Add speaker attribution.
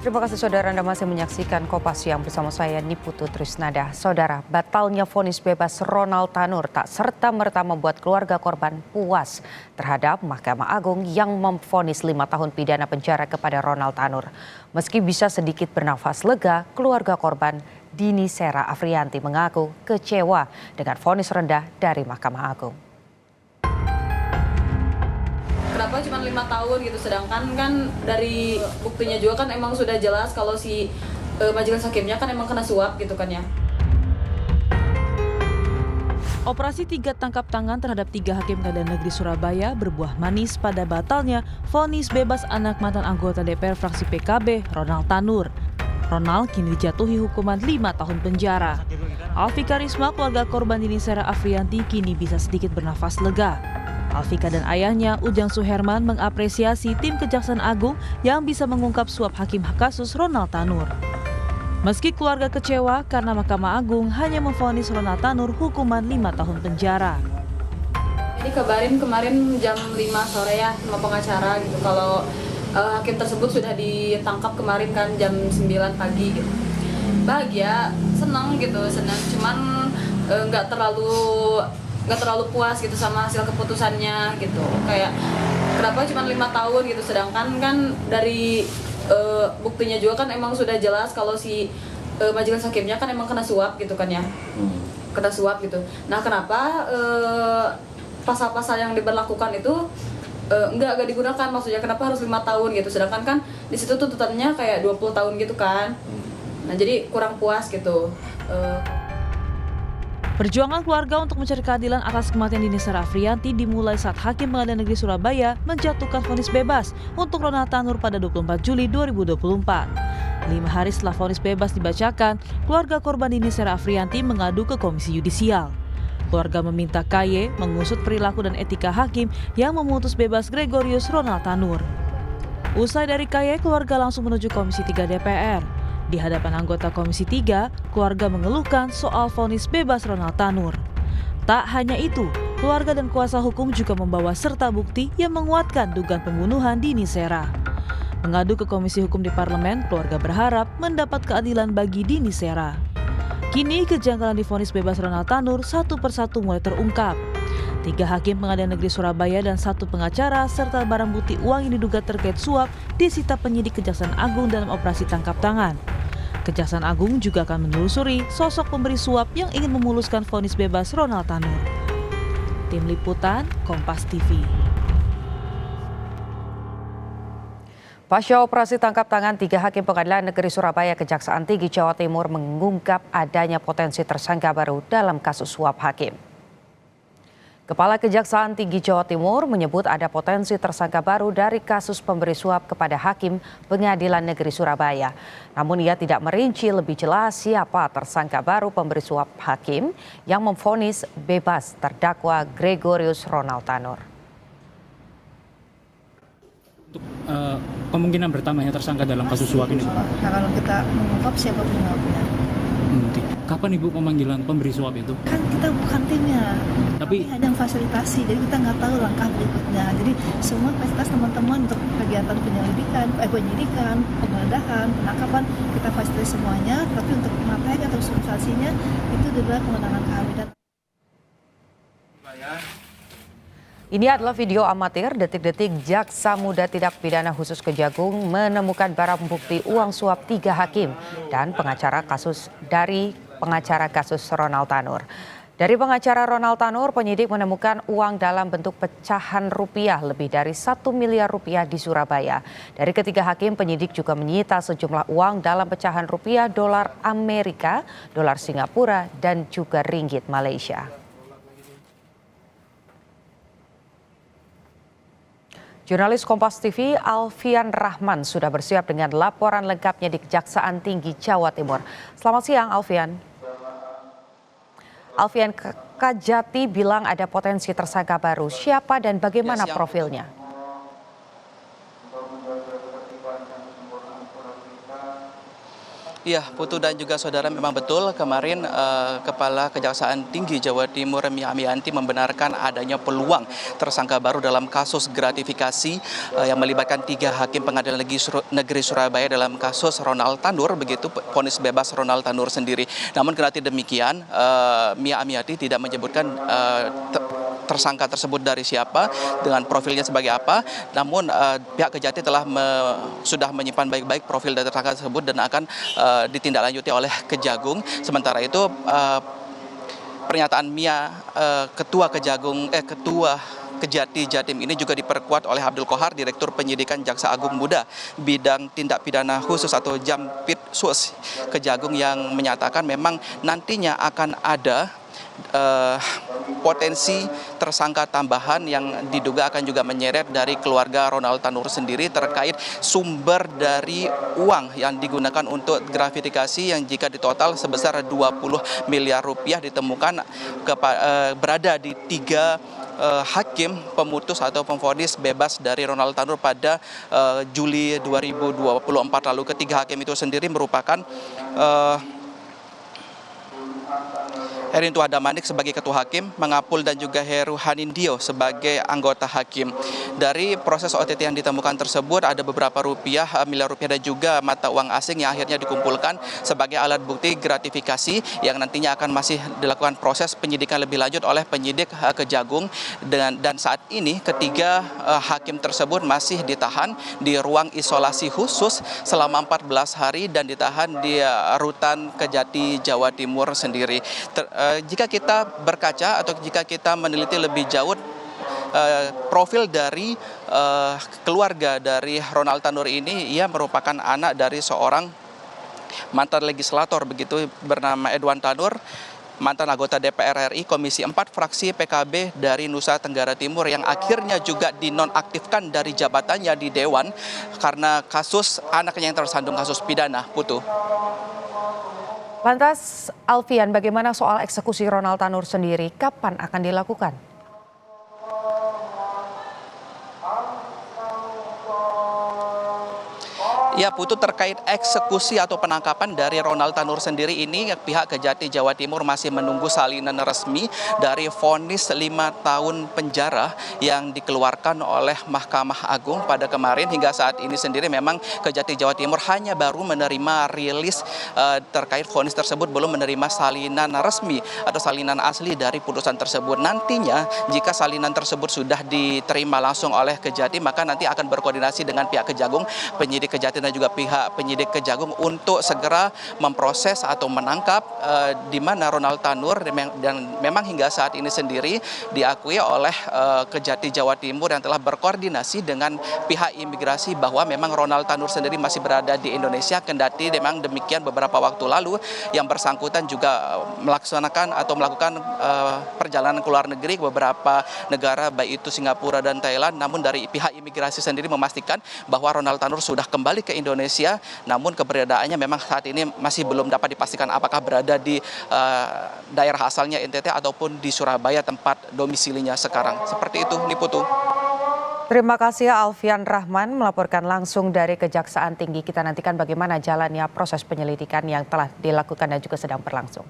Speaker 1: Terima kasih saudara, Anda masih menyaksikan Kompas Siang bersama saya Niputu Trisnada. Saudara, batalnya vonis bebas Ronald Tanur tak serta-merta membuat keluarga korban puas terhadap Mahkamah Agung yang memvonis 5 tahun pidana penjara kepada Ronald Tanur. Meski bisa sedikit bernafas lega, keluarga korban Dini Sera Afriyanti mengaku kecewa dengan vonis rendah dari Mahkamah Agung.
Speaker 2: Kenapa cuma 5 tahun gitu, sedangkan kan dari buktinya juga kan emang sudah jelas kalau si majelis hakimnya kan emang kena suap gitu kan ya.
Speaker 3: Operasi 3 tangkap tangan terhadap 3 hakim Pengadilan Negeri Surabaya berbuah manis pada batalnya vonis bebas anak mantan anggota DPR fraksi PKB Ronald Tanur. Ronald kini dijatuhi hukuman 5 tahun penjara. Alfika Risma, keluarga korban Dini Sera Afriyanti, kini bisa sedikit bernafas lega. Alfika dan ayahnya, Ujang Suherman, mengapresiasi tim Kejaksaan Agung yang bisa mengungkap suap hakim kasus Ronald Tanur. Meski keluarga kecewa karena Mahkamah Agung hanya memvonis Ronald Tanur hukuman 5 tahun penjara.
Speaker 2: Jadi kabarin kemarin jam 5 sore ya sama pengacara gitu kalau hakim tersebut sudah ditangkap kemarin kan jam 9 pagi gitu. Bahagia, senang gitu, cuman nggak terlalu puas gitu sama hasil keputusannya gitu. Kayak kenapa cuma 5 tahun gitu, sedangkan kan dari buktinya juga kan emang sudah jelas kalau si majelis hakimnya kan emang kena suap gitu kan ya. Kena suap gitu. Nah, kenapa pasal-pasal yang diberlakukan itu enggak digunakan, maksudnya kenapa harus 5 tahun gitu, sedangkan kan di situ tuntutannya kayak 20 tahun gitu kan. Nah, jadi kurang puas gitu.
Speaker 3: Perjuangan keluarga untuk mencari keadilan atas kematian Dini Sera Afriyanti dimulai saat Hakim Pengadilan Negeri Surabaya menjatuhkan vonis bebas untuk Ronald Tanur pada 24 Juli 2024. 5 hari setelah vonis bebas dibacakan, keluarga korban Dini Sera Afriyanti mengadu ke Komisi Yudisial. Keluarga meminta KY mengusut perilaku dan etika hakim yang memutus bebas Gregorius Ronald Tanur. Usai dari KY, keluarga langsung menuju Komisi 3 DPR. Di hadapan anggota Komisi 3, keluarga mengeluhkan soal vonis bebas Ronald Tanur. Tak hanya itu, keluarga dan kuasa hukum juga membawa serta bukti yang menguatkan dugaan pembunuhan Dini Sera. Mengadu ke Komisi Hukum di Parlemen, keluarga berharap mendapat keadilan bagi Dini Sera. Kini kejanggalan di vonis bebas Ronald Tanur satu persatu mulai terungkap. 3 hakim Pengadilan Negeri Surabaya dan 1 pengacara serta barang bukti uang yang diduga terkait suap disita penyidik Kejaksaan Agung dalam operasi tangkap tangan. Kejaksaan Agung juga akan menelusuri sosok pemberi suap yang ingin memuluskan vonis bebas Ronald Tanur. Tim Liputan, Kompas TV.
Speaker 1: Pasca operasi tangkap tangan 3 hakim Pengadilan Negeri Surabaya, Kejaksaan Tinggi Jawa Timur mengungkap adanya potensi tersangka baru dalam kasus suap hakim. Kepala Kejaksaan Tinggi Jawa Timur menyebut ada potensi tersangka baru dari kasus pemberi suap kepada Hakim Pengadilan Negeri Surabaya. Namun ia tidak merinci lebih jelas siapa tersangka baru pemberi suap hakim yang memvonis bebas terdakwa Gregorius Ronald Tanur.
Speaker 4: Untuk kemungkinan bertambahnya tersangka dalam kasus suap ini?
Speaker 5: Kalau kita mengungkap siapa penyuapnya.
Speaker 4: Kapan Ibu pemanggilan pemberi suap itu?
Speaker 5: Kan kita bukan timnya, tapi hanya fasilitasi, jadi kita nggak tahu langkah berikutnya. Jadi semua fasilitas teman-teman untuk kegiatan penyidikan, penggeledahan, penangkapan kita fasilitasi semuanya. Tapi untuk materi atau substansinya itu adalah kewenangan kami.
Speaker 1: Ini adalah video amatir detik-detik Jaksa Muda Tindak Pidana Khusus Kejagung menemukan barang bukti uang suap 3 hakim dan pengacara kasus Ronald Tanur. Dari pengacara Ronald Tanur, penyidik menemukan uang dalam bentuk pecahan rupiah lebih dari 1 miliar rupiah di Surabaya. Dari ketiga hakim, penyidik juga menyita sejumlah uang dalam pecahan rupiah, dolar Amerika, dolar Singapura, dan juga ringgit Malaysia. Jurnalis Kompas TV Alfian Rahman sudah bersiap dengan laporan lengkapnya di Kejaksaan Tinggi Jawa Timur. Selamat siang, Alfian. Alfian, Kajati bilang ada potensi tersangka baru. Siapa dan bagaimana profilnya?
Speaker 6: Iya, Putu dan juga saudara, memang betul kemarin Kepala Kejaksaan Tinggi Jawa Timur Mia Amiyanti membenarkan adanya peluang tersangka baru dalam kasus gratifikasi yang melibatkan 3 hakim Pengadilan Negeri Surabaya dalam kasus Ronald Tanur, begitu vonis bebas Ronald Tanur sendiri. Namun kendati demikian, Mia Amiyanti tidak menyebutkan tersangka tersebut dari siapa, dengan profilnya sebagai apa. Namun pihak Kejati sudah menyimpan baik-baik profil dari tersangka tersebut dan akan ditindaklanjuti oleh Kejagung. Sementara itu pernyataan Mia, Ketua Kejati Jatim ini juga diperkuat oleh Abdul Qohar, Direktur Penyidikan Jaksa Agung Muda Bidang Tindak Pidana Khusus atau Jampitsus Kejagung, yang menyatakan memang nantinya akan ada potensi tersangka tambahan yang diduga akan juga menyeret dari keluarga Ronald Tanur sendiri terkait sumber dari uang yang digunakan untuk gratifikasi yang jika ditotal sebesar 20 miliar rupiah ditemukan berada di 3 hakim pemutus atau pemvonis bebas dari Ronald Tanur pada Juli 2024 lalu. Ketiga hakim itu sendiri merupakan Herintu Adamanik sebagai ketua hakim, Mangapul dan juga Heru Hanindio sebagai anggota hakim. Dari proses OTT yang ditemukan tersebut ada beberapa miliar rupiah dan juga mata uang asing yang akhirnya dikumpulkan sebagai alat bukti gratifikasi yang nantinya akan masih dilakukan proses penyidikan lebih lanjut oleh penyidik Kejagung. Dan saat ini ketiga hakim tersebut masih ditahan di ruang isolasi khusus selama 14 hari dan ditahan di Rutan Kejati Jawa Timur sendiri. Jika kita berkaca atau jika kita meneliti lebih jauh profil dari keluarga dari Ronald Tanur ini, ia merupakan anak dari seorang mantan legislator begitu bernama Edwan Tanur, mantan anggota DPR RI Komisi 4 fraksi PKB dari Nusa Tenggara Timur yang akhirnya juga dinonaktifkan dari jabatannya di Dewan karena kasus anaknya yang tersandung kasus pidana. Putu.
Speaker 1: Lantas, Alfian, bagaimana soal eksekusi Ronald Tanur sendiri? Kapan akan dilakukan?
Speaker 6: Ya, Putu, terkait eksekusi atau penangkapan dari Ronald Tanur sendiri ini, pihak Kejati Jawa Timur masih menunggu salinan resmi dari vonis 5 tahun penjara yang dikeluarkan oleh Mahkamah Agung pada kemarin. Hingga saat ini sendiri memang Kejati Jawa Timur hanya baru menerima rilis terkait vonis tersebut, belum menerima salinan resmi atau salinan asli dari putusan tersebut. Nantinya jika salinan tersebut sudah diterima langsung oleh Kejati, maka nanti akan berkoordinasi dengan pihak Kejagung, penyidik Kejati dan juga pihak penyidik Kejagung untuk segera memproses atau menangkap di mana Ronald Tanur, dan memang hingga saat ini sendiri diakui oleh Kejati Jawa Timur yang telah berkoordinasi dengan pihak imigrasi bahwa memang Ronald Tanur sendiri masih berada di Indonesia. Kendati memang demikian beberapa waktu lalu yang bersangkutan juga melaksanakan atau melakukan perjalanan ke luar negeri ke beberapa negara baik itu Singapura dan Thailand. Namun dari pihak imigrasi sendiri memastikan bahwa Ronald Tanur sudah kembali ke Indonesia, namun keberadaannya memang saat ini masih belum dapat dipastikan apakah berada di daerah asalnya NTT ataupun di Surabaya tempat domisilinya sekarang. Seperti itu, Niputu.
Speaker 1: Terima kasih Alfian Rahman melaporkan langsung dari Kejaksaan Tinggi. Kita nantikan bagaimana jalannya proses penyelidikan yang telah dilakukan dan juga sedang berlangsung.